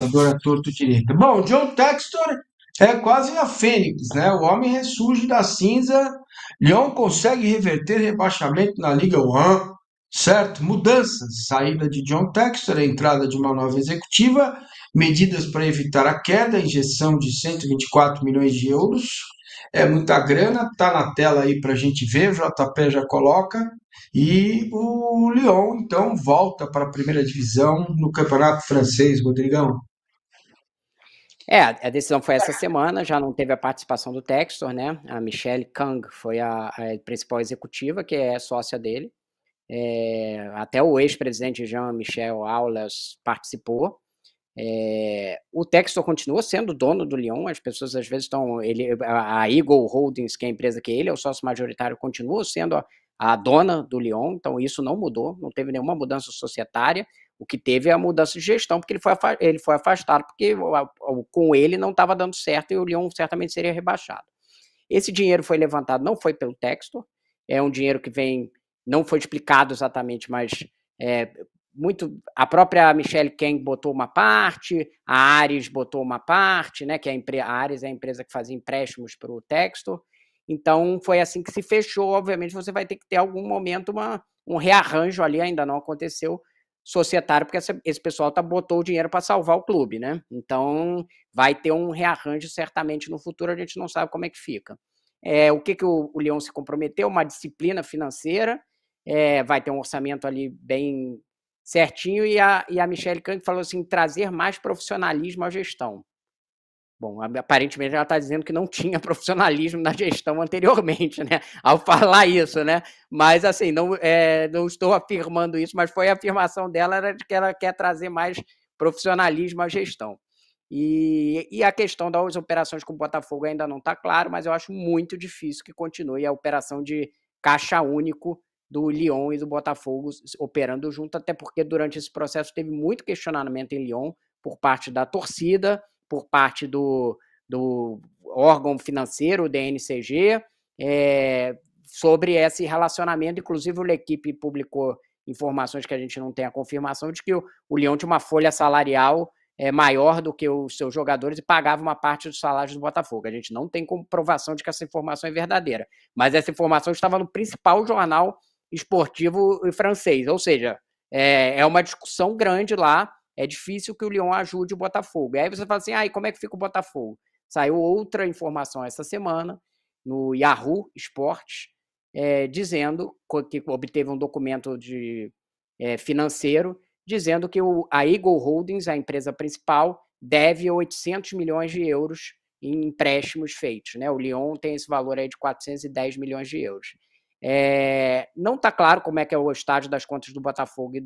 à torto direita. Bom, John Textor é quase a fênix, né? O homem ressurge da cinza. Lyon consegue reverter rebaixamento na Liga 1, certo? Mudanças, saída de John Textor, a entrada de uma nova executiva, medidas para evitar a queda, injeção de 124 milhões de euros. É muita grana, tá na tela aí para a gente ver, o JP já coloca. E o Lyon, então, volta para a primeira divisão no Campeonato Francês, Rodrigão. A decisão foi essa semana, já não teve a participação do Textor, né? A Michelle Kang foi a principal executiva, que é sócia dele. Até o ex-presidente Jean-Michel Aulas participou. O Textor continua sendo dono do Lyon, as pessoas às vezes estão... a Eagle Holdings, que é a empresa que ele é o sócio majoritário, continua sendo a dona do Lyon, então isso não mudou, não teve nenhuma mudança societária. O que teve é a mudança de gestão, porque ele foi afastado, porque com ele não estava dando certo e o Lyon certamente seria rebaixado. Esse dinheiro foi levantado, não foi pelo Textor, é um dinheiro que vem, não foi explicado exatamente, mas a própria Michelle Kang botou uma parte, a Ares botou uma parte, né, que a Ares é a empresa que fazia empréstimos para o Textor. Então foi assim que se fechou. Obviamente você vai ter que ter algum momento um rearranjo ali, ainda não aconteceu, societário, porque esse pessoal botou o dinheiro para salvar o clube, né? Então vai ter um rearranjo certamente no futuro, a gente não sabe como é que fica. O que o Lyon se comprometeu? Uma disciplina financeira, vai ter um orçamento ali bem certinho, e a Michelle Kang falou assim, trazer mais profissionalismo à gestão. Bom, aparentemente ela está dizendo que não tinha profissionalismo na gestão anteriormente, né? Ao falar isso, né? Mas, assim, não estou afirmando isso, mas foi a afirmação dela, era de que ela quer trazer mais profissionalismo à gestão. E a questão das operações com o Botafogo ainda não está claro, mas eu acho muito difícil que continue a operação de caixa único do Lyon e do Botafogo operando junto, até porque durante esse processo teve muito questionamento em Lyon por parte da torcida, por parte do órgão financeiro, o DNCG, sobre esse relacionamento. Inclusive, a equipe publicou informações que a gente não tem a confirmação de que o Lyon tinha uma folha salarial maior do que os seus jogadores e pagava uma parte dos salários do Botafogo. A gente não tem comprovação de que essa informação é verdadeira, mas essa informação estava no principal jornal esportivo francês, ou seja, é uma discussão grande lá. É difícil que o Lyon ajude o Botafogo. E aí você fala assim, e como é que fica o Botafogo? Saiu outra informação essa semana, no Yahoo Esportes, dizendo que obteve um documento financeiro, dizendo que a Eagle Holdings, a empresa principal, deve 800 milhões de euros em empréstimos feitos, né? O Lyon tem esse valor aí de 410 milhões de euros. Não está claro como é que é o estágio das contas do Botafogo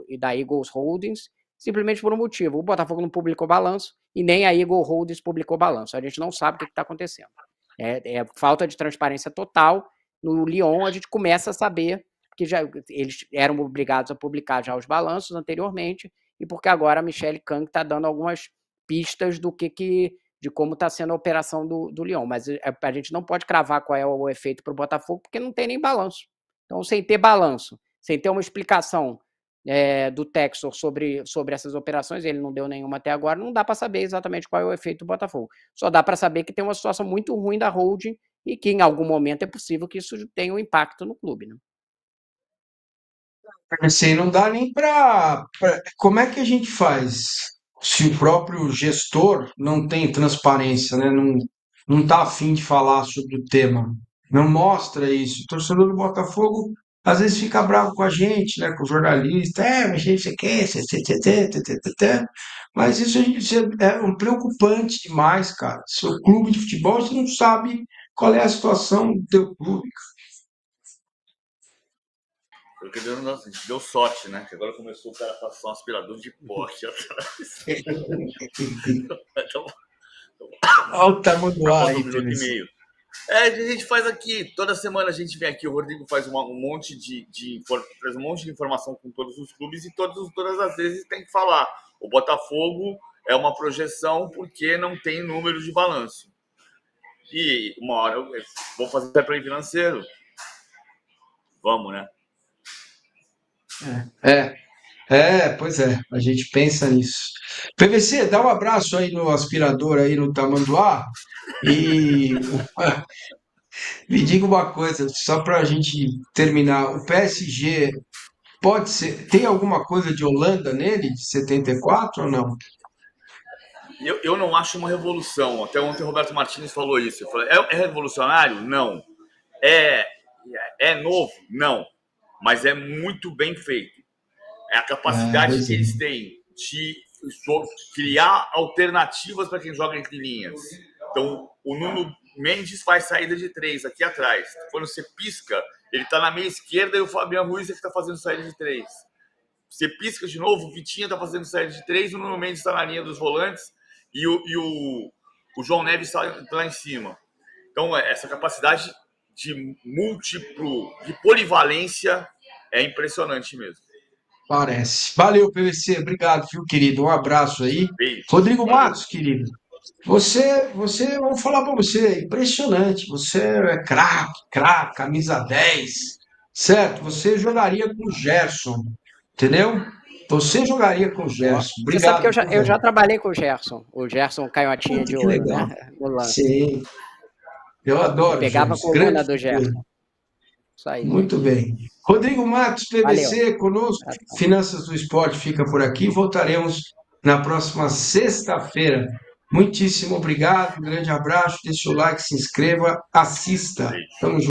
e da Eagles Holdings, simplesmente por um motivo. O Botafogo não publicou balanço e nem a Eagle Holdings publicou balanço. A gente não sabe o que está acontecendo. É falta de transparência total. No Lyon, a gente começa a saber que eles eram obrigados a publicar já os balanços anteriormente, e porque agora a Michelle Kang está dando algumas pistas de como está sendo a operação do Lyon. Mas a gente não pode cravar qual é o efeito para o Botafogo, porque não tem nem balanço. Então, sem ter balanço, sem ter uma explicação do Textor sobre essas operações, ele não deu nenhuma até agora, não dá para saber exatamente qual é o efeito do Botafogo. Só dá para saber que tem uma situação muito ruim da holding e que em algum momento é possível que isso tenha um impacto no clube, né? Assim, não dá nem para. Como é que a gente faz se o próprio gestor não tem transparência, né? Não está afim de falar sobre o tema, não mostra isso. O torcedor do Botafogo às vezes fica bravo com a gente, né? Com o jornalista, mas a gente quer, mas isso é um preocupante demais, cara. Seu clube de futebol, você não sabe qual é a situação do teu clube. Porque deu sorte, né? Que agora começou o cara a passar um aspirador de pó aqui atrás. Olha o tamanho do ar aí, Um minuto e Tênis. meio. A gente faz aqui, toda semana a gente vem aqui, o Rodrigo faz um monte traz um monte de informação com todos os clubes e todas as vezes tem que falar. O Botafogo é uma projeção porque não tem número de balanço. E uma hora eu vou fazer fair play financeiro. Vamos, né? É. Pois é, a gente pensa nisso. PVC, dá um abraço aí no aspirador aí no Tamanduá e me diga uma coisa, só para a gente terminar. O PSG pode ser, tem alguma coisa de Holanda nele, de 74 ou não? Eu não acho uma revolução. Até ontem o Roberto Martins falou isso. Eu falei, é revolucionário? Não. É, é novo? Não. Mas é muito bem feito. É a capacidade Pois que é. eles têm de criar alternativas para quem joga entre linhas. Então, o Nuno Mendes faz saída de 3 aqui atrás. Quando você pisca, ele está na meia esquerda e o Fabian Ruiz é que está fazendo saída de 3. Você pisca de novo, o Vitinha está fazendo saída de 3, o Nuno Mendes está na linha dos volantes e o João Neves está lá em cima. Então, essa capacidade de múltiplo, de polivalência é impressionante mesmo. Parece. Valeu, PVC. Obrigado, viu, querido? Um abraço aí. Beijo. Rodrigo Valeu. Matos, querido. Vamos falar para você, é impressionante. Você é craque, craque, camisa 10, certo? Você jogaria com o Gerson, entendeu? Você jogaria com o Ó, Gerson. você sabe que Obrigado, viu, eu velho? já trabalhei com o Gerson canhotinha Puta, de que ouro, legal. né? No lance. Sim, eu Eu adoro o pegava a Gerson. coluna Grande do figura. Gerson. Isso aí. Muito bem. Rodrigo Matos, Valeu. PVC, conosco. Finanças do Esporte fica por aqui. Voltaremos na próxima sexta-feira. Muitíssimo obrigado, um grande abraço. Deixe o like, se inscreva, assista. Beijo. Tamo junto.